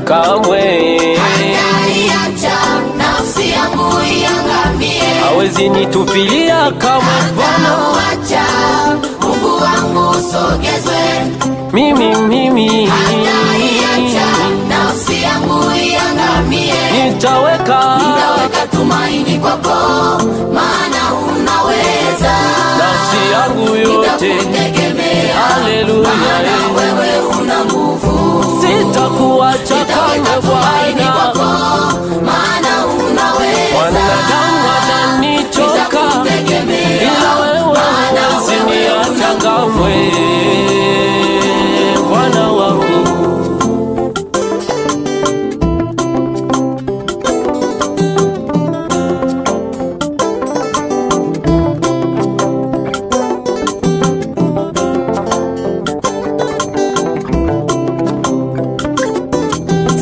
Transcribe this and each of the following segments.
kamwe. Hataiacha nafsi yangu iangamie, hawezi nitupilia kamwe Bwana. Hatauacha Mungu wangu usogezwe, Mimi hataiacha nafsi yangu iangamie, nitaweka tumaini kwako, maana unaweza. nafsi yangu yote haleluya, wewe una nguvu, sitakuacha kamwe Bwana. maana unaweza. Wanadamu wananichoka, ila wewe huwezi niacha kamwe Bwana wangu.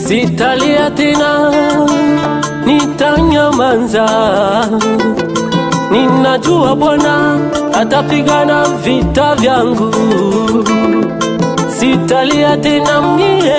Sitalia tena, nitanyamaza. Ninajua Bwana atapigana vita vyangu. Sitalia tena mie.